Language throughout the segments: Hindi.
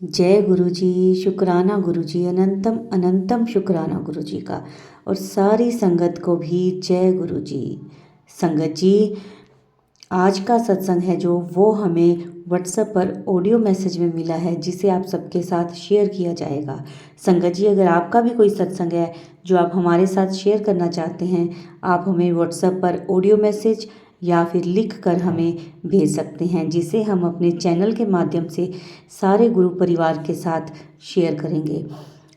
जय गुरु जी। शुक्राना गुरु जी, अनंतम अनंतम शुक्राना गुरु जी का। और सारी संगत को भी जय गुरु जी। संगत जी, आज का सत्संग है जो वो हमें व्हाट्सएप पर ऑडियो मैसेज में मिला है, जिसे आप सबके साथ शेयर किया जाएगा। संगत जी, अगर आपका भी कोई सत्संग है जो आप हमारे साथ शेयर करना चाहते हैं, आप हमें व्हाट्सएप पर ऑडियो मैसेज या फिर लिख कर हमें भेज सकते हैं, जिसे हम अपने चैनल के माध्यम से सारे गुरु परिवार के साथ शेयर करेंगे।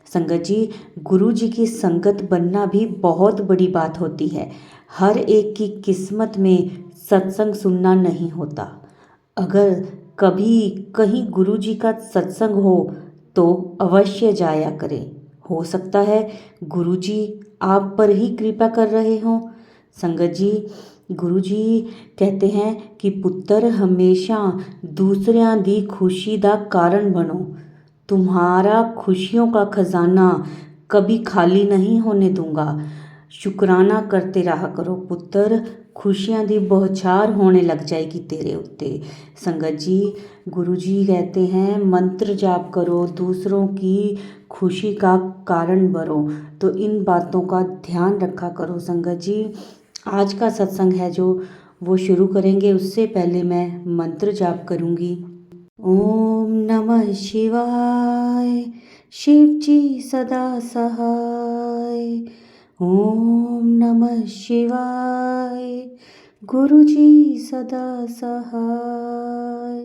संगत जी, गुरु जी की संगत बनना भी बहुत बड़ी बात होती है। हर एक की किस्मत में सत्संग सुनना नहीं होता। अगर कभी कहीं गुरु जी का सत्संग हो तो अवश्य जाया करें। हो सकता है गुरु जी आप पर ही कृपा कर रहे हों। संगत जी, गुरु जी कहते हैं कि पुत्र हमेशा दूसरिਆਂ ਦੀ खुशी ਦਾ कारण बनो। तुम्हारा खुशियों का खजाना कभी खाली नहीं होने दूंगा। शुक्राना करते रहा करो पुत्र, खुशियां दी बौछार होने लग जाएगी तेरे उत्ते। संगत जी, गुरु जी कहते हैं मंत्र जाप करो, दूसरों की खुशी का कारण बनो। तो इन बातों का ध्यान रखा करो। संगत जी, आज का सत्संग है जो वो शुरू करेंगे, उससे पहले मैं मंत्र जाप करूंगी। ओम नमः शिवाय, शिव जी सदा सहाय। ओम नमः शिवाय, गुरु जी सदा सहाय।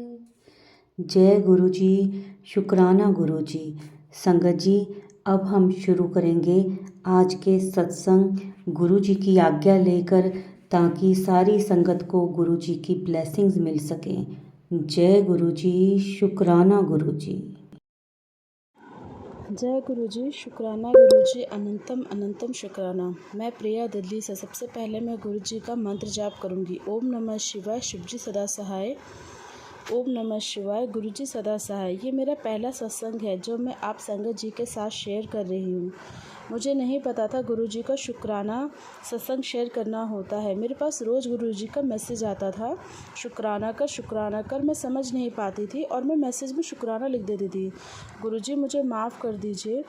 जय गुरु जी। शुक्राना गुरु जी। संगत जी, अब हम शुरू करेंगे आज के सत्संग गुरु जी की आज्ञा लेकर, ताकि सारी संगत को गुरु जी की ब्लेसिंग्स मिल सकें। जय गुरु जी। शुक्राना गुरु जी। जय गुरु जी। शुक्राना गुरु जी, अनंतम अनंतम शुक्राना। मैं प्रिया दिल्ली से। सबसे पहले मैं गुरु जी का मंत्र जाप करूंगी। ओम नमः शिवाय, शिव जी सदा सहाय। ओम नमः शिवाय, गुरु जी सदा सहाय। ये मेरा पहला सत्संग है जो मैं आप संगत जी के साथ शेयर कर रही हूँ। मुझे नहीं पता था गुरु जी का शुक्राना सत्संग शेयर करना होता है। मेरे पास रोज़ गुरु जी का मैसेज आता था, शुक्राना कर। मैं समझ नहीं पाती थी और मैं मैसेज में शुक्राना लिख देती थी। गुरु जी मुझे माफ़ कर दीजिए।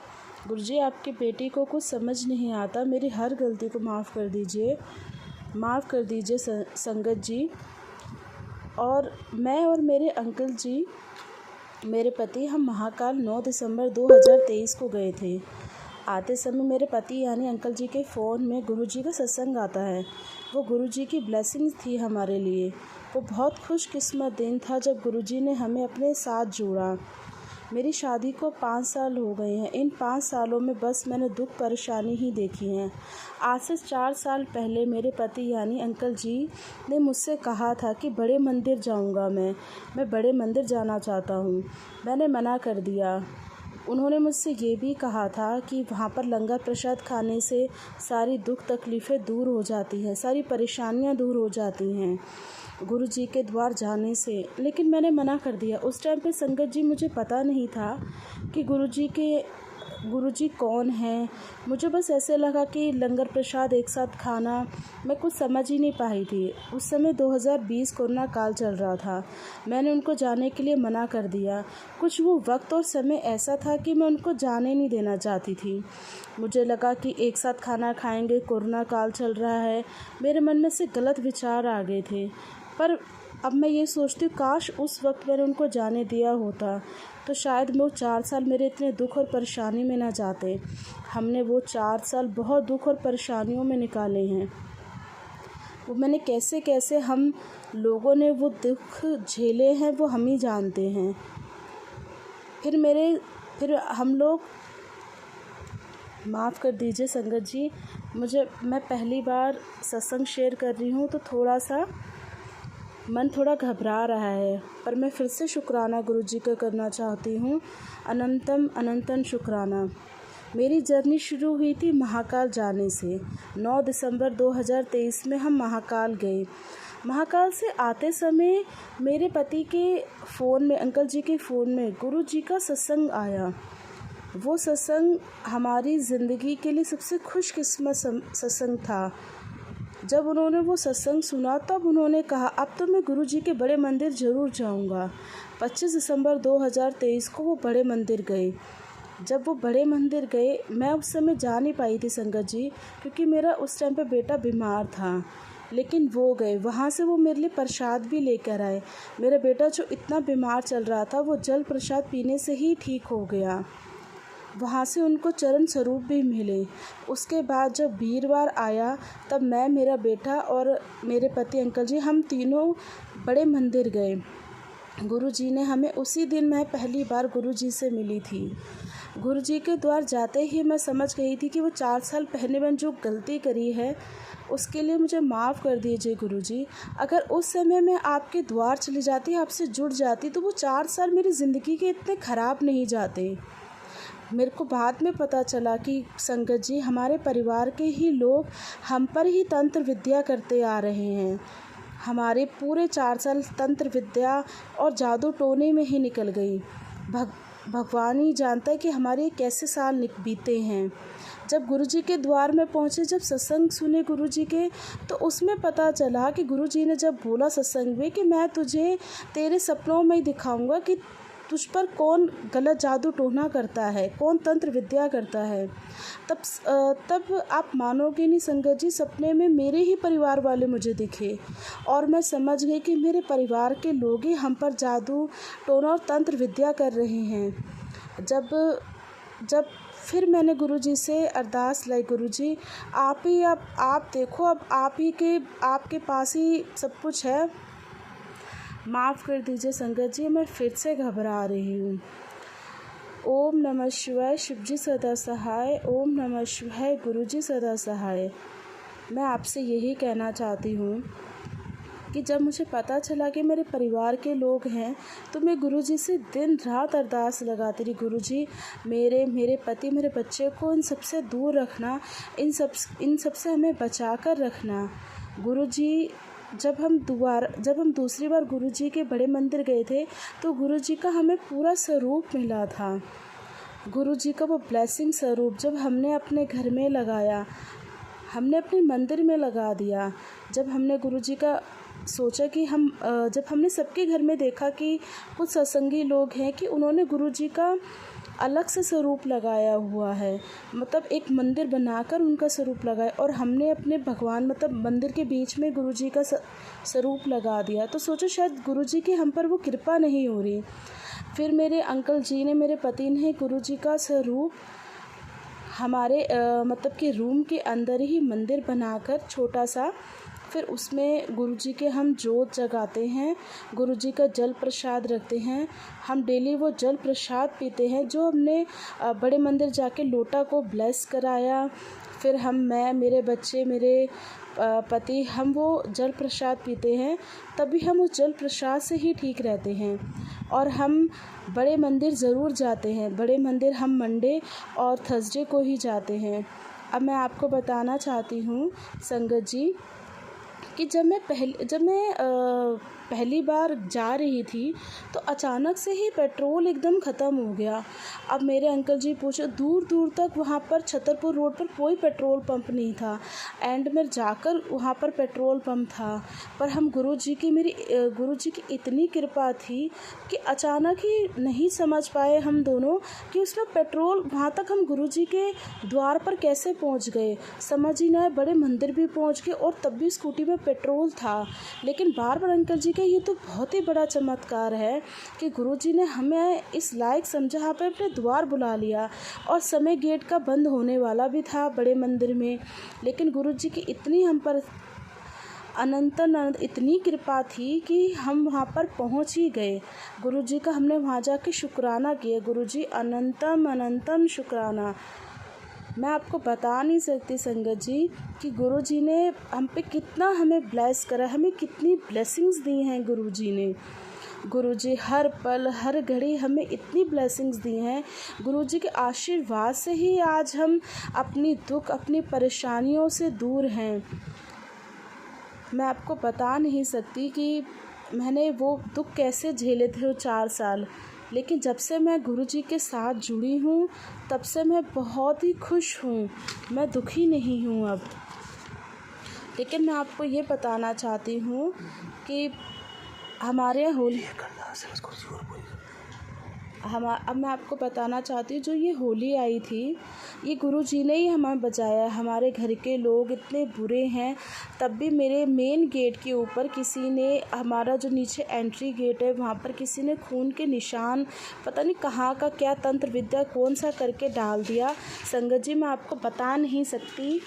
गुरु जी, आपकी बेटी को कुछ समझ नहीं आता, मेरी हर गलती को माफ़ कर दीजिए। माफ़ कर दीजिए संगत जी। और मैं और मेरे अंकल जी, मेरे पति, हम महाकाल 9 दिसंबर 2023 को गए थे। आते समय मेरे पति यानी अंकल जी के फ़ोन में गुरु जी का सत्संग आता है। वो गुरु जी की ब्लेसिंग्स थी हमारे लिए। वो बहुत खुशकिस्मत दिन था जब गुरु जी ने हमें अपने साथ जोड़ा। मेरी शादी को 5 साल हो गए हैं। इन 5 सालों में बस मैंने दुख परेशानी ही देखी हैं। आज से 4 साल पहले मेरे पति यानी अंकल जी ने मुझसे कहा था कि बड़े मंदिर जाऊंगा। मैं बड़े मंदिर जाना चाहता हूँ। मैंने मना कर दिया। उन्होंने मुझसे ये भी कहा था कि वहाँ पर लंगर प्रसाद खाने से सारी दुख तकलीफ़ें दूर हो जाती हैं, सारी परेशानियाँ दूर हो जाती हैं गुरु जी के द्वार जाने से। लेकिन मैंने मना कर दिया। उस टाइम पे संगत जी मुझे पता नहीं था कि गुरु जी कौन हैं। मुझे बस ऐसे लगा कि लंगर प्रसाद एक साथ खाना, मैं कुछ समझ ही नहीं पाई थी। उस समय 2020 कोरोना काल चल रहा था। मैंने उनको जाने के लिए मना कर दिया। कुछ वो वक्त और समय ऐसा था कि मैं उनको जाने नहीं देना चाहती थी। मुझे लगा कि एक साथ खाना खाएंगे, कोरोना काल चल रहा है। मेरे मन में से गलत विचार आ गए थे। पर अब मैं ये सोचती हूँ, काश उस वक्त मैंने उनको जाने दिया होता तो शायद वो 4 साल मेरे इतने दुख और परेशानी में ना जाते। हमने वो 4 साल बहुत दुख और परेशानियों में निकाले हैं। वो मैंने कैसे कैसे हम लोगों ने वो दुख झेले हैं, वो हम ही जानते हैं। फिर हम लोग, माफ़ कर दीजिए संगत जी, मैं पहली बार सत्संग शेयर कर रही हूँ तो मन थोड़ा घबरा रहा है। पर मैं फिर से शुक्राना गुरु जी का करना चाहती हूँ। अनंतम अनंतन शुक्राना। मेरी जर्नी शुरू हुई थी महाकाल जाने से। 9 दिसंबर 2023 में हम महाकाल गए। महाकाल से आते समय मेरे पति के फ़ोन में, अंकल जी के फ़ोन में गुरु जी का सत्संग आया। वो सत्संग हमारी ज़िंदगी के लिए सबसे खुशकिस्मत सत्संग था। जब उन्होंने वो सत्संग सुना तब उन्होंने कहा, अब तो मैं गुरु जी के बड़े मंदिर ज़रूर जाऊंगा। 25 दिसंबर 2023 को वो बड़े मंदिर गए। जब वो बड़े मंदिर गए, मैं उस समय जा नहीं पाई थी संगत जी, क्योंकि मेरा उस टाइम पे बेटा बीमार था। लेकिन वो गए, वहाँ से वो मेरे लिए प्रसाद भी लेकर आए। मेरा बेटा जो इतना बीमार चल रहा था, वो जल प्रसाद पीने से ही ठीक हो गया। वहाँ से उनको चरण स्वरूप भी मिले। उसके बाद जब वीरवार आया, तब मैं, मेरा बेटा और मेरे पति अंकल जी, हम तीनों बड़े मंदिर गए। गुरुजी ने हमें उसी दिन, मैं पहली बार गुरुजी से मिली थी। गुरुजी के द्वार जाते ही मैं समझ गई थी कि वो 4 साल पहले मैंने जो गलती करी है, उसके लिए मुझे माफ़ कर दीजिए गुरुजी। अगर उस समय मैं आपके द्वार चली जाती, आपसे जुड़ जाती, तो वो 4 साल मेरी ज़िंदगी के इतने ख़राब नहीं जाते। मेरे को बाद में पता चला कि संगत जी, हमारे परिवार के ही लोग हम पर ही तंत्र विद्या करते आ रहे हैं। हमारे पूरे 4 साल तंत्र विद्या और जादू टोने में ही निकल गई। भगवान ही जानता है कि हमारे कैसे साल बीते हैं। जब गुरुजी के द्वार में पहुँचे, जब सत्संग सुने गुरुजी के, तो उसमें पता चला कि गुरुजी ने जब बोला सत्संग में कि मैं तुझे तेरे सपनों में ही दिखाऊंगा कि तुझ पर कौन गलत जादू टोना करता है, कौन तंत्र विद्या करता है। तब आप मानोगे नहीं संगत जी, सपने में मेरे ही परिवार वाले मुझे दिखे और मैं समझ गई कि मेरे परिवार के लोग ही हम पर जादू टोना और तंत्र विद्या कर रहे हैं। जब फिर मैंने गुरुजी से अरदास लाई, गुरुजी आप ही, आप देखो, अब आपके पास ही सब कुछ है, माफ़ कर दीजिए संगत जी, मैं फिर से घबरा रही हूँ। ओम नमः शिवाय, शिवजी सदा सहाय। ओम नमः शिवाय, गुरुजी सदा सहाय। मैं आपसे यही कहना चाहती हूँ कि जब मुझे पता चला कि मेरे परिवार के लोग हैं, तो मैं गुरुजी से दिन रात अरदास लगाती रही, गुरुजी मेरे पति, मेरे बच्चे को इन सब से दूर रखना, इन सब से हमें बचा कर रखना। गुरुजी, जब हम दूसरी बार गुरुजी के बड़े मंदिर गए थे, तो गुरुजी का हमें पूरा स्वरूप मिला था। गुरुजी का वो ब्लेसिंग स्वरूप जब हमने अपने घर में लगाया, हमने अपने मंदिर में लगा दिया। जब हमने गुरुजी का सोचा कि जब हमने सबके घर में देखा कि कुछ सत्संगी लोग हैं कि उन्होंने गुरुजी का अलग से स्वरूप लगाया हुआ है, मतलब एक मंदिर बनाकर उनका स्वरूप लगाया, और हमने अपने भगवान, मतलब मंदिर के बीच में गुरुजी का स्वरूप लगा दिया। तो सोचो शायद गुरुजी की हम पर वो कृपा नहीं हो रही। फिर मेरे अंकल जी ने, मेरे पति ने गुरुजी का स्वरूप हमारे मतलब कि रूम के अंदर ही मंदिर बनाकर छोटा सा, फिर उसमें गुरुजी के हम जोत जगाते हैं, गुरुजी का जल प्रसाद रखते हैं। हम डेली वो जल प्रसाद पीते हैं जो हमने बड़े मंदिर जाके लोटा को ब्लेस कराया। फिर मैं, मेरे बच्चे, मेरे पति, हम वो जल प्रसाद पीते हैं, तभी हम उस जल प्रसाद से ही ठीक रहते हैं। और हम बड़े मंदिर ज़रूर जाते हैं। बड़े मंदिर हम मंडे और थर्सडे को ही जाते हैं। अब मैं आपको बताना चाहती हूँ संगत जी कि जब मैं पहली बार जा रही थी, तो अचानक से ही पेट्रोल एकदम ख़त्म हो गया। अब मेरे अंकल जी पूछो, दूर दूर तक वहाँ पर छतरपुर रोड पर कोई पेट्रोल पंप नहीं था। एंड में जाकर वहाँ पर पेट्रोल पंप था, पर हम गुरुजी की इतनी कृपा थी कि अचानक ही नहीं समझ पाए हम दोनों कि उसमें पेट्रोल, वहाँ तक हम गुरुजी के द्वार पर कैसे पहुँच गए, समझ ही ना। बड़े मंदिर भी पहुँच गए और तब भी स्कूटी में पेट्रोल था। लेकिन बार बार अंकल जी का ये तो बहुत ही बड़ा चमत्कार है कि गुरुजी ने हमें इस लायक समझा, यहाँ पे अपने द्वार बुला लिया, और समय गेट का बंद होने वाला भी था बड़े मंदिर में। लेकिन गुरुजी की इतनी हम पर अनंत इतनी कृपा थी कि हम वहाँ पर पहुँच ही गए। गुरुजी का हमने वहाँ जाके शुक्राना किया। गुरुजी अनंतम अनंतम शुक्राना। मैं आपको बता नहीं सकती संगत जी कि गुरुजी ने हम पे कितना हमें ब्लेस करा, हमें कितनी ब्लेसिंग्स दी हैं गुरुजी ने। गुरुजी हर पल हर घड़ी हमें इतनी ब्लेसिंग्स दी हैं। गुरुजी के आशीर्वाद से ही आज हम अपनी दुख, अपनी परेशानियों से दूर हैं। मैं आपको बता नहीं सकती कि मैंने वो दुख कैसे झेले थे वो 4 साल। लेकिन जब से मैं गुरुजी के साथ जुड़ी हूँ, तब से मैं बहुत ही खुश हूँ, मैं दुखी नहीं हूँ अब। लेकिन मैं आपको ये बताना चाहती हूँ कि हमारे यहाँ होली अब मैं आपको बताना चाहती हूँ, जो ये होली आई थी, ये गुरुजी ने ही हमें बचाया। हमारे घर के लोग इतने बुरे हैं, तब भी मेरे मेन गेट के ऊपर किसी ने, हमारा जो नीचे एंट्री गेट है वहाँ पर किसी ने खून के निशान, पता नहीं कहाँ का क्या तंत्र विद्या कौन सा करके डाल दिया। संगत जी मैं आपको बता नहीं सकती।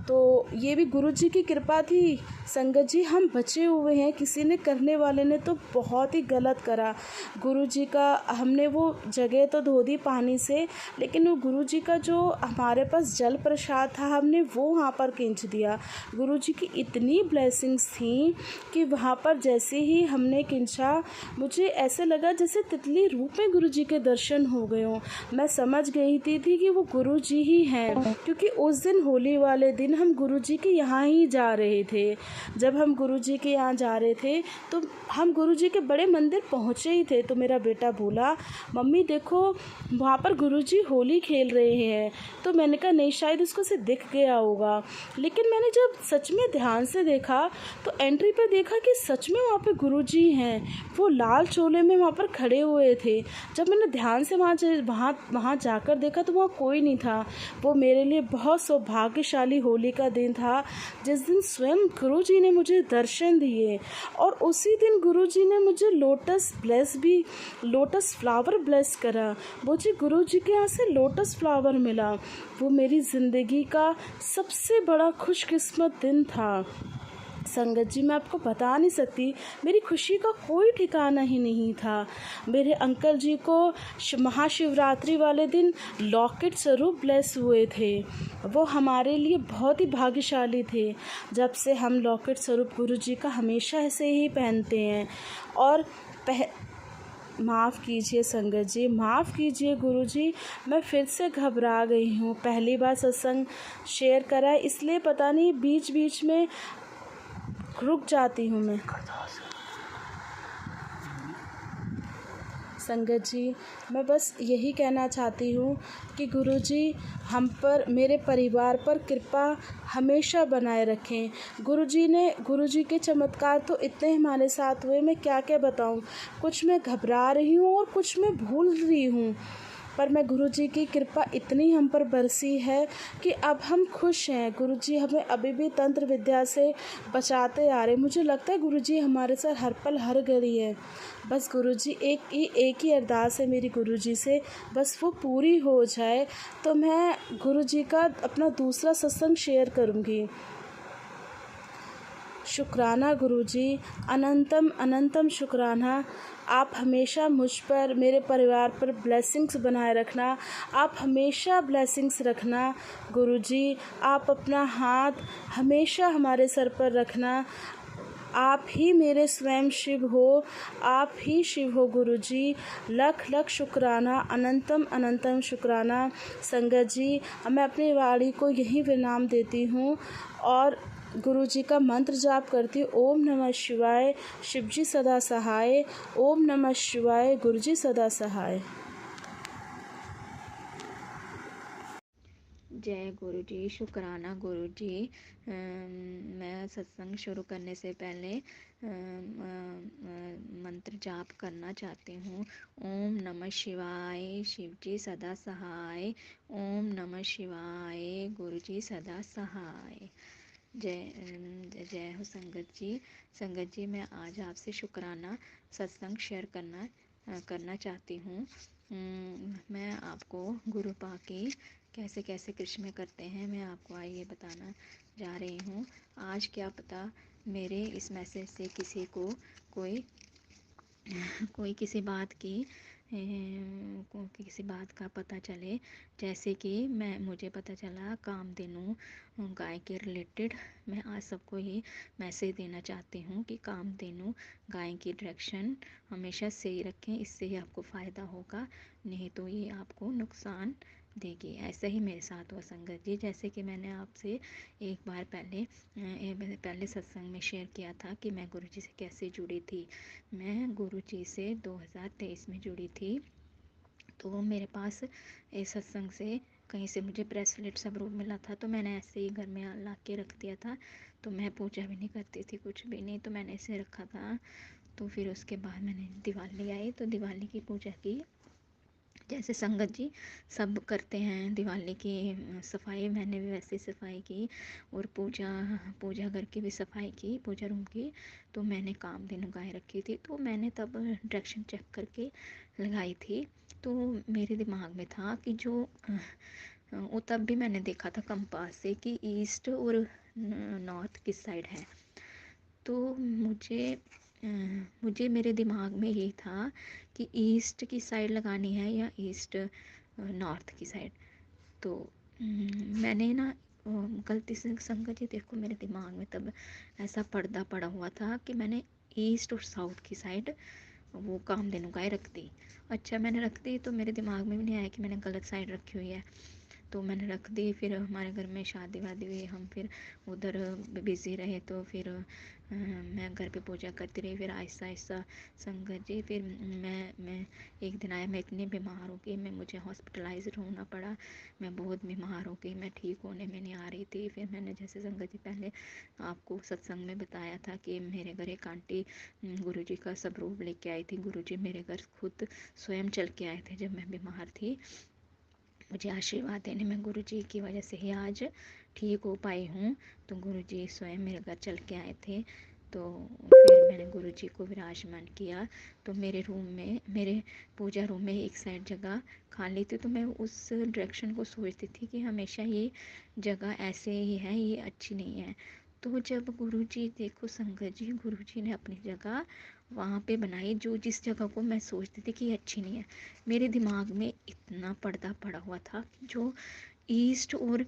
तो ये भी गुरुजी की कृपा थी। संगत जी हम बचे हुए हैं, किसी ने, करने वाले ने तो बहुत ही गलत करा। गुरुजी का हमने वो जगह तो धो दी पानी से, लेकिन वो गुरुजी का जो हमारे पास जल प्रसाद था हमने वो वहाँ पर खींच दिया। गुरुजी की इतनी ब्लेसिंग्स थी कि वहाँ पर जैसे ही हमने खींचा, मुझे ऐसे लगा जैसे तितली रूप में गुरुजी के दर्शन हो गए हों। मैं समझ गई थी कि वो गुरुजी ही हैं, क्योंकि उस दिन होली वाले दिन हम गुरुजी के यहाँ ही जा रहे थे। जब हम गुरुजी के यहाँ जा रहे थे तो हम गुरुजी के बड़े मंदिर पहुँचे ही थे, तो मेरा बेटा बोला, मम्मी देखो वहाँ पर गुरुजी होली खेल रहे हैं। तो मैंने कहा नहीं, शायद उसको से दिख गया होगा। लेकिन मैंने जब सच में ध्यान से देखा तो एंट्री पर देखा कि सच में वहाँ पे गुरुजी हैं, वो लाल चोले में वहाँ पर खड़े हुए थे। जब मैंने ध्यान से वहाँ जाकर देखा तो वहाँ कोई नहीं था। वो मेरे लिए बहुत सौभाग्यशाली होली का दिन था, जिस दिन स्वयं गुरुजी ने मुझे दर्शन दिए। और उसी दिन गुरुजी ने मुझे लोटस फ्लावर ब्लेस करा। मुझे गुरुजी के यहाँ से लोटस फ्लावर मिला। वो मेरी ज़िंदगी का सबसे बड़ा खुशकिस्मत दिन था। संगत जी मैं आपको बता नहीं सकती, मेरी खुशी का कोई ठिकाना ही नहीं था। मेरे अंकल जी को महाशिवरात्रि वाले दिन लॉकेट स्वरूप ब्लेस हुए थे। वो हमारे लिए बहुत ही भाग्यशाली थे। जब से हम लॉकेट स्वरूप गुरुजी का हमेशा ऐसे ही पहनते हैं। और माफ़ कीजिए संगत जी, माफ़ कीजिए गुरुजी, मैं फिर से घबरा गई हूँ। पहली बार सत्संग शेयर करा है, इसलिए पता नहीं बीच बीच में रुक जाती हूँ मैं। संगत जी मैं बस यही कहना चाहती हूँ कि गुरुजी हम पर, मेरे परिवार पर कृपा हमेशा बनाए रखें। गुरुजी के चमत्कार तो इतने हमारे साथ हुए, मैं क्या क्या बताऊँ। कुछ मैं घबरा रही हूँ और कुछ मैं भूल रही हूँ, पर मैं गुरुजी की कृपा इतनी हम पर बरसी है कि अब हम खुश हैं। गुरुजी हमें अभी भी तंत्र विद्या से बचाते आ रहे। मुझे लगता है गुरुजी हमारे साथ हर पल हर घड़ी है। बस गुरुजी एक ही अरदास है मेरी गुरुजी से, बस वो पूरी हो जाए तो मैं गुरुजी का अपना दूसरा सत्संग शेयर करूँगी। शुक्राना गुरुजी, अनंतम अनंतम शुक्राना। आप हमेशा मुझ पर, मेरे परिवार पर ब्लेसिंग्स बनाए रखना। आप हमेशा ब्लेसिंग्स रखना गुरुजी। आप अपना हाथ हमेशा हमारे सर पर रखना। आप ही मेरे स्वयं शिव हो, आप ही शिव हो गुरुजी। लख लख शुक्राना, अनंतम अनंतम शुक्राना। संगत जी मैं अपनी वाणी को यहीं विराम देती हूँ और गुरुजी का मंत्र जाप करती हूँ। ओम नमः शिवाय, शिवजी सदा सहाय। ओम नमः शिवाय, गुरुजी सदा सहाय। जय गुरु जी, शुक्राना गुरु जी। मैं सत्संग शुरू करने से पहले मंत्र जाप करना चाहती हूँ। ओम नमः शिवाय, शिव जी सदा सहाय। ओम नमः शिवाय, गुरु जी सदा सहाय। जय हो संगत जी। संगत जी मैं आज आपसे शुक्राना सत्संग शेयर करना चाहती हूँ। मैं आपको गुरु पाकी कैसे कैसे कृष्ण करते हैं, मैं आपको आइए बताना जा रही हूँ। आज क्या पता मेरे इस मैसेज से किसी को कोई किसी बात का पता चले। जैसे कि मुझे पता चला कामधेनु गाय के रिलेटेड। मैं आज सबको ये मैसेज देना चाहती हूँ कि कामधेनु गाय की डायरेक्शन हमेशा सही रखें, इससे ही आपको फ़ायदा होगा, नहीं तो ये आपको नुकसान देगी। ऐसा ही मेरे साथ हुआ संगत जी। जैसे कि मैंने आपसे एक बार पहले सत्संग में शेयर किया था कि मैं गुरुजी से कैसे जुड़ी थी। मैं गुरुजी से 2023 में जुड़ी थी। तो मेरे पास इस सत्संग से कहीं से मुझे ब्रेसलेट सब रूप मिला था, तो मैंने ऐसे ही घर में ला के रख दिया था। तो मैं पूजा भी नहीं करती थी, कुछ भी नहीं, तो मैंने ऐसे रखा था। तो फिर उसके बाद मैंने दिवाली आई तो दिवाली की पूजा की, जैसे संगत जी सब करते हैं दिवाली की सफाई, मैंने भी वैसे सफाई की और पूजा पूजा घर की भी सफाई की, पूजा रूम की। तो मैंने कामधेनु गाय रखी थी, तो मैंने तब डायरेक्शन चेक करके लगाई थी। तो मेरे दिमाग में था कि जो वो तब भी मैंने देखा था कंपास से कि ईस्ट और नॉर्थ किस साइड है। तो मुझे मेरे दिमाग में यही था कि ईस्ट की साइड लगानी है या ईस्ट नॉर्थ की साइड। तो मैंने ना गलती से, संगत जी देखो मेरे दिमाग में तब ऐसा पर्दा पड़ा हुआ था कि मैंने ईस्ट और साउथ की साइड वो कामधेनु गाय रख दी। अच्छा मैंने रख दी, तो मेरे दिमाग में भी नहीं आया कि मैंने गलत साइड रखी हुई है। तो मैंने रख दी। फिर हमारे घर में शादी वादी हुई, हम फिर उधर बिज़ी रहे। तो फिर मैं घर पे पूजा करती रही। फिर आहिस्ता आहिस्ता संगत जी, फिर मैं एक दिन आया, मैं इतनी बीमार हो गई, मुझे हॉस्पिटलाइज होना पड़ा। मैं बहुत बीमार हो गई, मैं ठीक होने में नहीं आ रही थी। फिर मैंने जैसे संगत जी पहले आपको सत्संग में बताया था कि मेरे घर एक आंटी गुरुजी का सब रूप लेके आई थी। गुरुजी मेरे घर खुद स्वयं चल के आए थे जब मैं बीमार थी, मुझे आशीर्वाद देने में। गुरुजी की वजह से ही आज ठीक हो पाई हूँ। तो गुरुजी स्वयं मेरे घर चल के आए थे। तो फिर मैंने गुरुजी को विराजमान किया। तो मेरे रूम में, मेरे पूजा रूम में एक साइड जगह खाली थी, तो मैं उस डायरेक्शन को सोचती थी कि हमेशा ये जगह ऐसे ही है, ये अच्छी नहीं है। तो जब गुरुजी, देखो संगत जी, गुरुजी ने अपनी जगह वहाँ पे बनाई, जो जिस जगह को मैं सोचती थी कि अच्छी नहीं है। मेरे दिमाग में इतना पर्दा पड़ा हुआ था कि जो ईस्ट और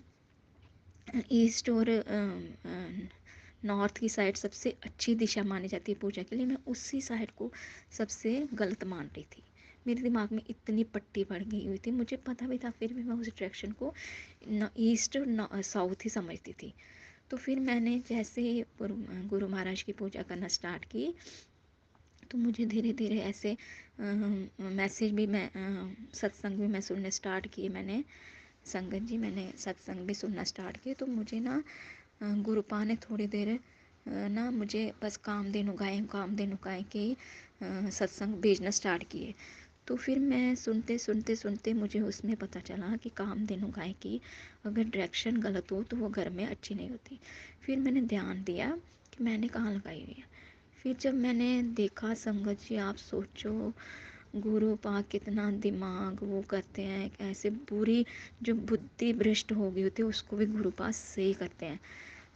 नॉर्थ की साइड सबसे अच्छी दिशा मानी जाती है पूजा के लिए, मैं उसी साइड को सबसे गलत मान रही थी। मेरे दिमाग में इतनी पट्टी पड़ गई हुई थी, मुझे पता भी था, फिर भी मैं उस डायरेक्शन को ईस्ट और साउथ ही समझती थी। तो फिर मैंने जैसे ही गुरु महाराज की पूजा करना स्टार्ट की, तो मुझे धीरे धीरे ऐसे मैसेज भी, मैं सत्संग भी मैं सुनने स्टार्ट किए। मैंने संगत जी, मैंने सत्संग भी सुनना स्टार्ट किए। तो मुझे ना गुरुपा ने थोड़ी देर ना मुझे बस कामधेनु गाय के सत्संग भेजना स्टार्ट किए। तो फिर मैं सुनते सुनते सुनते मुझे उसमें पता चला कि कामधेनु गाय की अगर डायरेक्शन गलत हो तो वो घर में अच्छी नहीं होती। फिर मैंने ध्यान दिया कि मैंने कहाँ लगाई हुई है। फिर जब मैंने देखा, संगत जी आप सोचो, गुरु पा कितना दिमाग वो करते हैं, ऐसे बुरी जो बुद्धि भ्रष्ट हो गई होती है उसको भी गुरु पास सही करते हैं।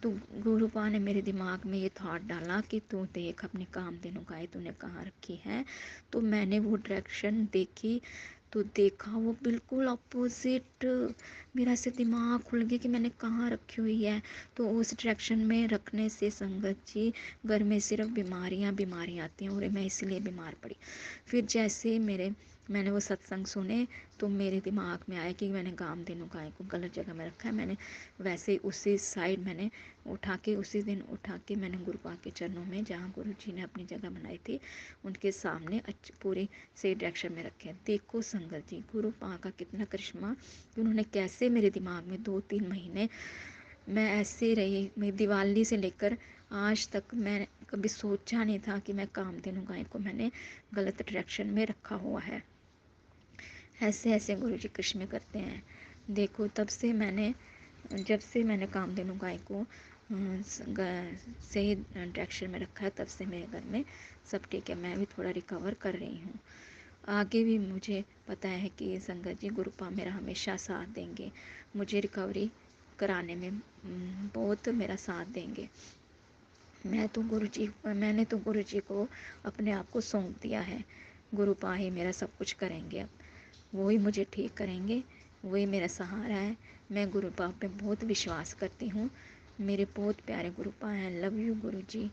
तो गुरु पा ने मेरे दिमाग में ये थॉट डाला कि तू देख अपने कामधेनु गाय तूने कहाँ रखी है। तो मैंने वो डायरेक्शन देखी, तो देखा वो बिल्कुल अपोजिट। मेरा से दिमाग खुल गया कि मैंने कहाँ रखी हुई है। तो उस डायरेक्शन में रखने से संगत जी घर में सिर्फ बीमारियाँ आती हैं, और मैं इसलिए बीमार पड़ी। फिर जैसे मैंने वो सत्संग सुने, तो मेरे दिमाग में आया कि मैंने कामधेनु गाय को गलत जगह में रखा है। मैंने वैसे उसी साइड मैंने उसी दिन उठा के मैंने गुरुपा के चरणों में, जहाँ गुरु जी ने अपनी जगह बनाई थी, उनके सामने पूरी सही डायरेक्शन में रखे। देखो संगत जी, गुरुपा का कितना करिश्मा कि उन्होंने कैसे मेरे दिमाग में 2-3 महीने मैं ऐसे रही। मेरी दिवाली से लेकर आज तक मैं कभी सोचा नहीं था कि मैं कामधेनु गाय को मैंने गलत डायरेक्शन में रखा हुआ है। ऐसे ऐसे गुरु जी करिश्मे करते हैं। देखो तब से जब से मैंने कामधेनु गाय को सही डायरेक्शन में रखा है, तब से मेरे घर में सब ठीक है। मैं भी थोड़ा रिकवर कर रही हूँ। आगे भी मुझे पता है कि संगत जी गुरुपा मेरा हमेशा साथ देंगे, मुझे रिकवरी कराने में बहुत मेरा साथ देंगे। मैंने तो गुरु जी को अपने आप को सौंप दिया है। गुरुपा ही मेरा सब कुछ करेंगे, अब वो ही मुझे ठीक करेंगे, वही मेरा सहारा है। मैं गुरुपा पे बहुत विश्वास करती हूँ। मेरे बहुत प्यारे गुरुपा हैं। लव यू गुरु जी,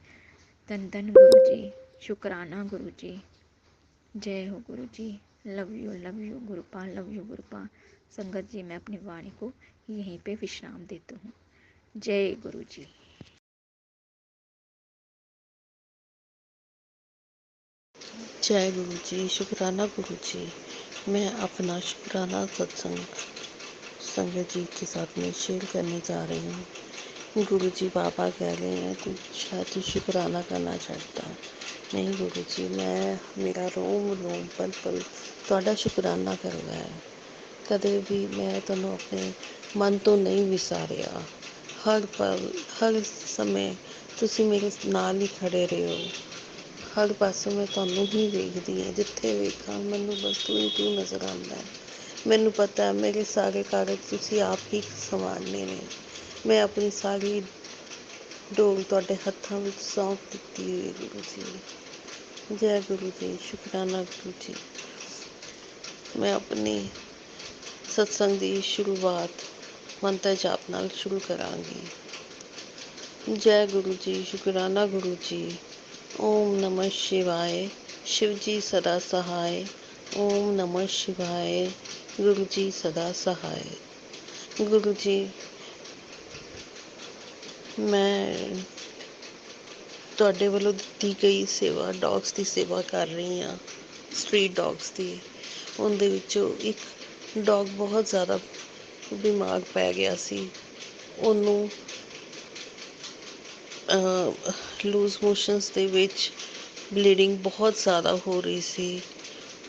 धन धन गुरु जी, शुक्राना गुरु जी, जय हो गुरु जी। Love you Gurupa, love you Gurupa. संगत जी मैं अपनी वाणी को यहीं पे विश्राम देती हूँ। जय गुरु जी। जय गुरु जी, शुक्राना गुरु जी। मैं अपना शुक्राना सत्संग संगत जी के साथ में शेयर करने जा रही हूँ। गुरु जी बाबा कह रहे हैं तू शायद तू शुक्राना करना चाहता। नहीं गुरु जी, मैं मेरा रोम रोम पल पल ਤੁਹਾਡਾ ਸ਼ੁਕਰਾਨਾ ਕਰਦਾ ਹੈ। ਕਦੇ ਵੀ ਮੈਂ ਤੁਹਾਨੂੰ ਆਪਣੇ ਮਨ ਤੋਂ ਨਹੀਂ ਵਿਸਾਰਿਆ। ਹਰ ਪਲ ਹਰ ਸਮੇਂ ਤੁਸੀਂ ਮੇਰੇ ਨਾਲ ਹੀ ਖੜੇ ਰਹੇ ਹੋ। ਹਰ ਪਾਸੇ ਮੈਂ ਤੁਹਾਨੂੰ ਹੀ ਵੇਖਦੀ ਹਾਂ, ਜਿੱਥੇ ਵੇਖਾਂ ਮੈਨੂੰ ਬਸ ਤੂੰ ਹੀ ਤੂੰ ਨਜ਼ਰ ਆਉਂਦਾ ਹੈ। ਮੈਨੂੰ ਪਤਾ ਹੈ ਮੇਰੇ ਸਾਰੇ ਕਾਰਜ ਤੁਸੀਂ ਆਪ ਹੀ ਸੰਭਾਲਣੇ ਨੇ। ਮੈਂ ਆਪਣੀ ਸਾਰੀ ਡੋਰ ਤੁਹਾਡੇ ਹੱਥਾਂ ਵਿੱਚ ਸੌਂਪ ਦਿੱਤੀ ਹੋਈ ਗੁਰੂ ਜੀ। ਜੈ ਗੁਰੂ ਜੀ, ਸ਼ੁਕਰਾਨਾ ਗੁਰੂ ਜੀ। ਮੈਂ ਆਪਣੀ ਸਤਸੰਗ ਦੀ ਸ਼ੁਰੂਆਤ ਮੰਤਰ ਜਾਪ ਨਾਲ ਸ਼ੁਰੂ ਕਰਾਂਗੀ। ਜੈ ਗੁਰੂ ਜੀ, ਸ਼ੁਕਰਾਨਾ ਗੁਰੂ ਜੀ। ਓਮ ਨਮः शिवाय, शिव जी सदा सहाय। ओम नमः शिवाय, गुरु जी सदा सहाय। गुरु जी, मैं ਤੁਹਾਡੇ ਵੱਲੋਂ ਦਿੱਤੀ ਗਈ ਸੇਵਾ, ਡੌਗਸ ਦੀ ਸੇਵਾ ਕਰ ਰਹੀ ਹਾਂ, ਸਟਰੀਟ ਡੌਗਸ ਦੀ। ਉਹਦੇ ਵਿੱਚੋਂ ਇੱਕ ਡੌਗ ਬਹੁਤ ਜ਼ਿਆਦਾ ਬਿਮਾਰ ਪੈ ਗਿਆ ਸੀ। ਉਹਨੂੰ ਲੂਜ਼ ਮੋਸ਼ਨਸ ਦੇ ਵਿੱਚ ਬਲੀਡਿੰਗ ਬਹੁਤ ਜ਼ਿਆਦਾ ਹੋ ਰਹੀ ਸੀ,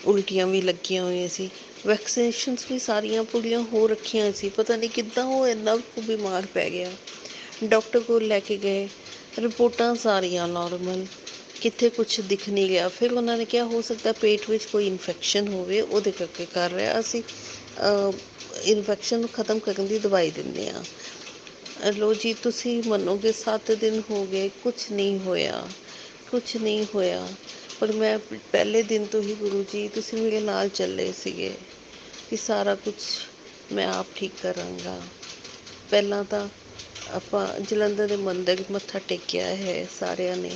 ਉਲਟੀਆਂ ਵੀ ਲੱਗੀਆਂ ਹੋਈਆਂ ਸੀ। ਵੈਕਸੀਨੇਸ਼ਨਸ ਵੀ ਸਾਰੀਆਂ ਪੂਰੀਆਂ ਹੋ ਰੱਖੀਆਂ ਸੀ। ਪਤਾ ਨਹੀਂ ਕਿੱਦਾਂ ਉਹ ਇੰਨਾ ਬਿਮਾਰ ਪੈ ਗਿਆ। ਡਾਕਟਰ ਕੋਲ ਲੈ ਕੇ ਗਏ, ਰਿਪੋਰਟਾਂ ਸਾਰੀਆਂ ਨੋਰਮਲ, ਕਿਤੇ ਕੁਛ ਦਿਖ ਨਹੀਂ ਰਿਹਾ। ਫਿਰ ਉਹਨਾਂ ਨੇ ਕਿਹਾ ਹੋ ਸਕਦਾ ਪੇਟ ਵਿੱਚ ਕੋਈ ਇਨਫੈਕਸ਼ਨ ਹੋਵੇ, ਉਹਦੇ ਕਰਕੇ ਕਰ ਰਿਹਾ। ਅਸੀਂ ਇਨਫੈਕਸ਼ਨ ਨੂੰ ਖ਼ਤਮ ਕਰਨ ਦੀ ਦਵਾਈ ਦਿੰਦੇ ਹਾਂ। ਲੋ ਜੀ, ਤੁਸੀਂ ਮੰਨੋਗੇ 7 ਦਿਨ ਹੋ ਗਏ, ਕੁਛ ਨਹੀਂ ਹੋਇਆ, ਕੁਛ ਨਹੀਂ ਹੋਇਆ। ਪਰ ਮੈਂ ਪਹਿਲੇ ਦਿਨ ਤੋਂ ਹੀ ਗੁਰੂ ਜੀ ਤੁਸੀਂ ਮੇਰੇ ਨਾਲ ਚੱਲੇ ਸੀਗੇ ਕਿ ਸਾਰਾ ਕੁਛ ਮੈਂ ਆਪ ਠੀਕ ਕਰਾਂਗਾ। ਪਹਿਲਾਂ ਤਾਂ ਆਪਾਂ ਜਲੰਧਰ ਦੇ ਮੰਦਿਰ ਮੱਥਾ ਟੇਕਿਆ ਹੈ ਸਾਰਿਆਂ ਨੇ,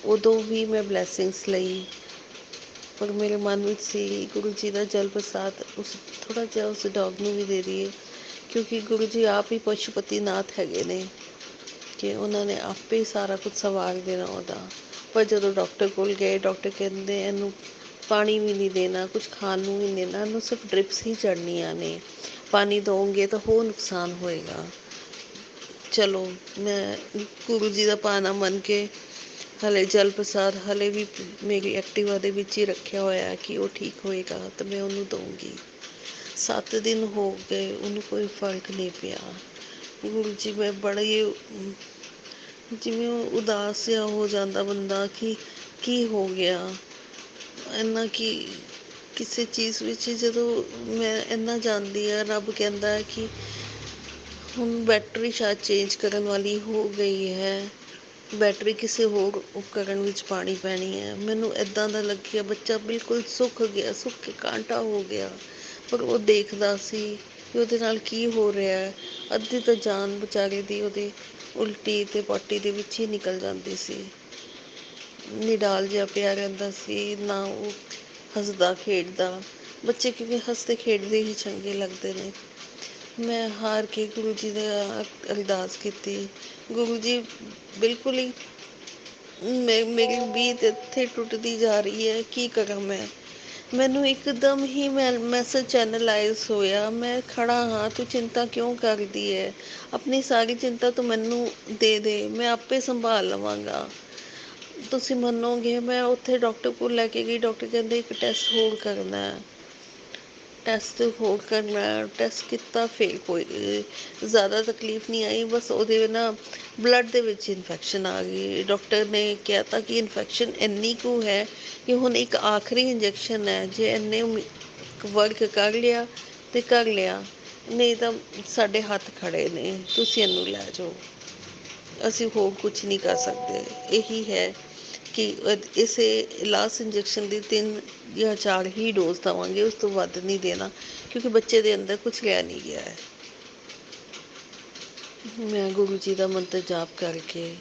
ਉਦੋਂ ਵੀ ਮੈਂ ਬਲੈਸਿੰਗਸ ਲਈ। ਪਰ ਮੇਰੇ ਮਨ ਵਿੱਚ ਸੀ ਗੁਰੂ ਜੀ ਦਾ ਜਲ ਪ੍ਰਸਾਦ ਉਸ ਥੋੜ੍ਹਾ ਜਿਹਾ ਉਸ ਡੌਗ ਨੂੰ ਵੀ ਦੇ ਦਈਏ, ਕਿਉਂਕਿ ਗੁਰੂ ਜੀ ਆਪ ਹੀ ਪਸ਼ੂਪਤੀ ਨਾਥ ਹੈਗੇ ਨੇ ਕਿ ਉਹਨਾਂ ਨੇ ਆਪੇ ਹੀ ਸਾਰਾ ਕੁਝ ਸੰਭਾਲ ਦੇਣਾ ਉਹਦਾ। ਪਰ ਜਦੋਂ ਡਾਕਟਰ ਕੋਲ ਗਏ, ਡਾਕਟਰ ਕਹਿੰਦੇ ਇਹਨੂੰ ਪਾਣੀ ਵੀ ਨਹੀਂ ਦੇਣਾ, ਕੁਝ ਖਾਣ ਨੂੰ ਵੀ ਨਹੀਂ ਦੇਣਾ, ਇਹਨੂੰ ਸਿਰਫ ਡ੍ਰਿਪਸ ਹੀ ਚੜ੍ਹਨੀਆਂ ਨੇ, ਪਾਣੀ ਦਿਓਗੇ ਤਾਂ ਹੋਰ ਨੁਕਸਾਨ ਹੋਏਗਾ। ਚਲੋ ਮੈਂ ਗੁਰੂ ਜੀ ਦਾ ਭਾਣਾ ਮੰਨ ਕੇ ਹਲੇ ਜਲ ਪ੍ਰਸਾਦ ਹਲੇ ਵੀ ਮੇਰੀ ਐਕਟਿਵਾ ਦੇ ਵਿੱਚ ਹੀ ਰੱਖਿਆ ਹੋਇਆ ਕਿ ਉਹ ਠੀਕ ਹੋਏਗਾ ਤਾਂ ਮੈਂ ਉਹਨੂੰ ਦਊਂਗੀ। 7 ਦਿਨ ਹੋ ਗਏ, ਉਹਨੂੰ ਕੋਈ ਫਰਕ ਨਹੀਂ ਪਿਆ। ਗੁਰੂ ਜੀ, ਮੈਂ ਬੜਾ ਹੀ ਜਿਵੇਂ ਉਦਾਸ ਜਿਹਾ ਹੋ ਜਾਂਦਾ ਬੰਦਾ ਕਿ ਕੀ ਹੋ ਗਿਆ ਇੰਨਾ। ਕਿ ਕਿਸੇ ਚੀਜ਼ ਵਿੱਚ ਜਦੋਂ ਮੈਂ ਇੰਨਾ ਜਾਂਦੀ ਹਾਂ, ਰੱਬ ਕਹਿੰਦਾ ਹੈ ਕਿ ਹੁਣ ਬੈਟਰੀ ਸ਼ਾਇਦ ਚੇਂਜ ਕਰਨ ਵਾਲੀ ਹੋ ਗਈ ਹੈ, ਬੈਟਰੀ ਕਿਸੇ ਹੋਰ ਉਪਕਰਨ ਵਿੱਚ ਪਾਣੀ ਪੈਣੀ ਹੈ। ਮੈਨੂੰ ਇੱਦਾਂ ਦਾ ਲੱਗਿਆ ਬੱਚਾ ਬਿਲਕੁਲ ਸੁੱਕ ਗਿਆ, ਸੁੱਕ ਕੇ ਕਾਂਟਾ ਹੋ ਗਿਆ। ਪਰ ਉਹ ਦੇਖਦਾ ਸੀ ਕਿ ਉਹਦੇ ਨਾਲ ਕੀ ਹੋ ਰਿਹਾ ਹੈ। ਅੱਧੀ ਤਾਂ ਜਾਨ ਵਿਚਾਰੇ ਦੀ ਉਹਦੇ ਉਲਟੀ ਅਤੇ ਪੋਟੀ ਦੇ ਵਿੱਚ ਹੀ ਨਿਕਲ ਜਾਂਦੀ ਸੀ। ਨਿਡਾਲ ਜਿਹਾ ਪਿਆ ਰਹਿੰਦਾ ਸੀ, ਨਾ ਉਹ ਹੱਸਦਾ ਖੇਡਦਾ। ਬੱਚੇ ਕਿਉਂਕਿ ਹੱਸਦੇ ਖੇਡਦੇ ਹੀ ਚੰਗੇ ਲੱਗਦੇ ਨੇ। ਮੈਂ ਹਾਰ ਕੇ ਗੁਰੂ ਜੀ ਦੇ ਅਰਦਾਸ ਕੀਤੀ। ਗੁਰੂ ਜੀ, ਬਿਲਕੁਲ ਹੀ ਮੇਰੀ ਉਮੀਦ ਇੱਥੇ ਟੁੱਟਦੀ ਜਾ ਰਹੀ ਹੈ, ਕੀ ਕਰਾਂ ਮੈਂ। ਮੈਨੂੰ ਇੱਕਦਮ ਹੀ ਮੈਸੇਜ ਚੈਨਲਾਈਜ਼ ਹੋਇਆ, ਮੈਂ ਖੜਾ ਹਾਂ, ਤੂੰ ਚਿੰਤਾ ਕਿਉਂ ਕਰਦੀ ਹੈ, ਆਪਣੀ ਸਾਰੀ ਚਿੰਤਾ ਤੂੰ ਮੈਨੂੰ ਦੇ ਦੇ, ਮੈਂ ਆਪੇ ਸੰਭਾਲ ਲਵਾਂਗਾ। ਤੁਸੀਂ ਮੰਨੋਗੇ, ਮੈਂ ਉੱਥੇ ਡਾਕਟਰ ਕੋਲ ਲੈ ਕੇ ਗਈ। ਡਾਕਟਰ ਕਹਿੰਦੇ ਇੱਕ ਟੈਸਟ ਹੋਰ ਕਰਨਾ, ਟੈਸਟ ਹੋਰ ਕਰਨਾ। ਟੈਸਟ ਕੀਤਾ, ਫਿਰ ਕੋਈ ਜ਼ਿਆਦਾ ਤਕਲੀਫ ਨਹੀਂ ਆਈ। ਬਸ ਉਹਦੇ ਨਾ ਬਲੱਡ ਦੇ ਵਿੱਚ ਇਨਫੈਕਸ਼ਨ ਆ ਗਈ। ਡਾਕਟਰ ਨੇ ਕਿਹਾ ਤਾਂ ਕਿ ਇਨਫੈਕਸ਼ਨ ਇੰਨੀ ਕੁ ਹੈ ਕਿ ਹੁਣ ਇੱਕ ਆਖਰੀ ਇੰਜੈਕਸ਼ਨ ਹੈ, ਜੇ ਇਹਨੇ ਵਰਕ ਕਰ ਲਿਆ ਤੇ ਕਰ ਲਿਆ, ਨਹੀਂ ਤਾਂ ਸਾਡੇ ਹੱਥ ਖੜੇ ਨੇ, ਤੁਸੀਂ ਇਹਨੂੰ ਲੈ ਜਾਓ, ਅਸੀਂ ਹੋਰ ਕੁਛ ਨਹੀਂ ਕਰ ਸਕਦੇ। ਇਹੀ ਹੈ ਕਿ ਇਸੇ ਲਾਸਟ ਇੰਜੈਕਸ਼ਨ ਦੀ 3 ਜਾਂ 4 ਹੀ ਡੋਜ਼ ਦੇਵਾਂਗੇ, ਉਸ ਤੋਂ ਵੱਧ ਨਹੀਂ ਦੇਣਾ, ਕਿਉਂਕਿ ਬੱਚੇ ਦੇ ਅੰਦਰ ਕੁਛ ਰਹਿ ਨਹੀਂ ਗਿਆ ਹੈ। ਮੈਂ ਗੁਰੂ ਜੀ ਦਾ ਮੰਤਰ ਜਾਪ ਕਰਕੇ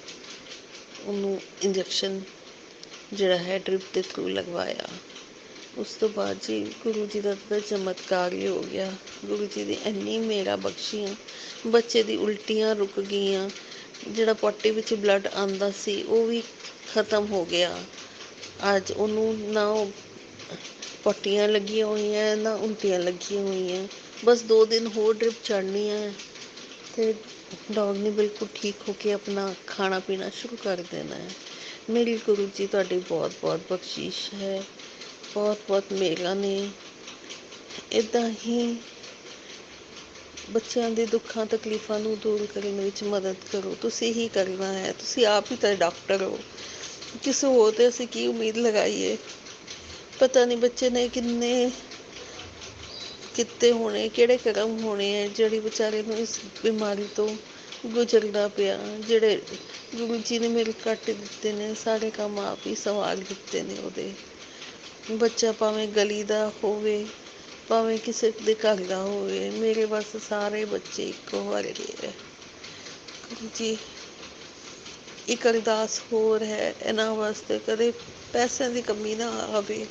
ਉਹਨੂੰ ਇੰਜੈਕਸ਼ਨ ਜਿਹੜਾ ਹੈ ਡ੍ਰਿਪ ਦੇ ਥਰੂ ਲਗਵਾਇਆ। ਉਸ ਤੋਂ ਬਾਅਦ ਜੀ ਗੁਰੂ ਜੀ ਦਾ ਤਾਂ ਚਮਤਕਾਰ ਹੀ ਹੋ ਗਿਆ। ਗੁਰੂ ਜੀ ਦੀ ਇੰਨੀ ਮਿਹਰਾਂ ਬਖਸ਼ੀਆਂ, ਬੱਚੇ ਦੀ ਉਲਟੀਆਂ ਰੁਕ ਗਈਆਂ, ਜਿਹੜਾ ਪੋਟੀ ਵਿੱਚ ਬਲੱਡ ਆਉਂਦਾ ਸੀ ਉਹ ਵੀ ਖ਼ਤਮ ਹੋ ਗਿਆ। ਅੱਜ ਉਹਨੂੰ ਨਾ ਉਹ ਪੋਟੀਆਂ ਲੱਗੀਆਂ ਹੋਈਆਂ, ਨਾ ਉਲਟੀਆਂ ਲੱਗੀਆਂ ਹੋਈਆਂ। बस 2 दिन होर ड्रिप चढ़नी है ਤੇ ਡੌਗ ਨੇ ਬਿਲਕੁਲ ਠੀਕ ਹੋ ਕੇ ਆਪਣਾ ਖਾਣਾ ਪੀਣਾ ਸ਼ੁਰੂ ਕਰ ਦੇਣਾ ਹੈ। ਮੇਰੀ ਗੁਰੂ ਜੀ ਤੁਹਾਡੀ ਬਹੁਤ ਬਹੁਤ ਬਖਸ਼ਿਸ਼ ਹੈ, ਬਹੁਤ ਬਹੁਤ ਮਿਹਰਾਂ ਨੇ। ਇੱਦਾਂ ਹੀ ਬੱਚਿਆਂ ਦੇ ਦੁੱਖਾਂ ਤਕਲੀਫਾਂ ਨੂੰ ਦੂਰ ਕਰਨ ਵਿੱਚ ਮਦਦ ਕਰੋ। ਤੁਸੀਂ ਹੀ ਕਰਨਾ ਹੈ, ਤੁਸੀਂ ਆਪ ਹੀ ਤਾਂ ਡਾਕਟਰ ਹੋ। ਕਿਸੇ ਹੋਰ ਤੇ ਅਸੀਂ ਕੀ ਉਮੀਦ ਲਗਾਈਏ। ਪਤਾ ਨਹੀਂ ਬੱਚੇ ਨੇ ਕਿੰਨੇ ਕਿੱਤੇ ਹੋਣੇ, ਕਿਹੜੇ ਕਰਮ ਹੋਣੇ ਹੈ ਜਿਹੜੀ ਵਿਚਾਰੇ ਨੂੰ ਇਸ ਬਿਮਾਰੀ ਤੋਂ ਗੁਜ਼ਰਨਾ ਪਿਆ। ਜਿਹੜੇ ਗੁਰੂ ਜੀ ਨੇ ਮੇਰੇ ਕੱਟ ਦਿੱਤੇ ਨੇ, ਸਾਰੇ ਕੰਮ ਆਪ ਹੀ ਸੰਭਾਲ ਦਿੱਤੇ ਨੇ ਉਹਦੇ। ਬੱਚਾ ਭਾਵੇਂ ਗਲੀ ਦਾ ਹੋਵੇ, ਭਾਵੇਂ ਕਿਸੇ ਦੇ ਘਰ ਦਾ ਹੋਵੇ, ਮੇਰੇ ਬਸ ਸਾਰੇ ਬੱਚੇ ਇੱਕੋ ਵਰਗੇ ਹੈ। ਗੁਰੂ ਜੀ ਇੱਕ ਅਰਦਾਸ ਹੋਰ ਹੈ ਇਹਨਾਂ ਵਾਸਤੇ, ਕਦੇ ਪੈਸਿਆਂ ਦੀ ਕਮੀ ਨਾ ਆਵੇ,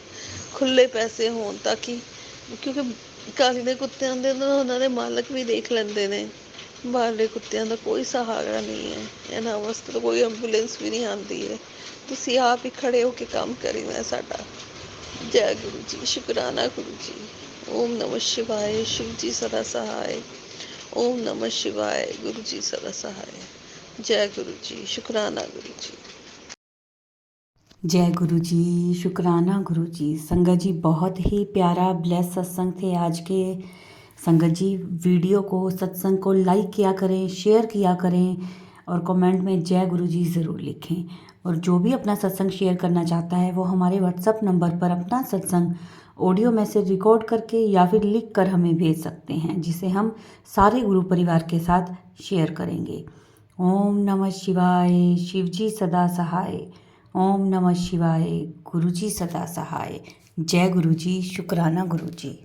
ਖੁੱਲ੍ਹੇ ਪੈਸੇ ਹੋਣ ਤਾਂ ਕਿ, ਕਿਉਂਕਿ ਘਰ ਦੇ ਕੁੱਤਿਆਂ ਦੇ ਉਹਨਾਂ ਦੇ ਮਾਲਕ ਵੀ ਦੇਖ ਲੈਂਦੇ ਨੇ। ਬਾਹਰਲੇ ਕੁੱਤਿਆਂ ਦਾ ਕੋਈ ਸਹਾਰਾ ਨਹੀਂ ਹੈ, ਇਹਨਾਂ ਵਾਸਤੇ ਤਾਂ ਕੋਈ ਐਂਬੂਲੈਂਸ ਵੀ ਨਹੀਂ ਆਉਂਦੀ ਹੈ। ਤੁਸੀਂ ਆਪ ਹੀ ਖੜੇ ਹੋ ਕੇ ਕੰਮ ਕਰੀਦਾ ਸਾਡਾ। ਜੈ ਗੁਰੂ ਜੀ, ਸ਼ੁਕਰਾਨਾ ਗੁਰੂ ਜੀ। ਓਮ ਨਮः शिवाय, शिव जी सदा सहाय। ओम नमः शिवाय, गुरु जी सदा सहाय। जय गुरु जी, शुकराना गुरु जी। जय गुरु जी, शुकराना गुरु जी। संगत जी बहुत ही प्यारा ब्लेस सत्संग थे आज के। संगत जी वीडियो को, सत्संग को लाइक किया करें, शेयर किया करें और कमेंट में जय गुरु जी ज़रूर लिखें। और जो भी अपना सत्संग शेयर करना चाहता है वो हमारे व्हाट्सएप नंबर पर अपना सत्संग ऑडियो मैसेज रिकॉर्ड करके या फिर लिख कर हमें भेज सकते हैं, जिसे हम सारे गुरु परिवार के साथ शेयर करेंगे। ओम नमः शिवाय, शिव जी सदा सहाय। ओम नमः शिवाय, गुरु जी सदा सहाय। जय गुरु जी, शुकराना गुरु जी।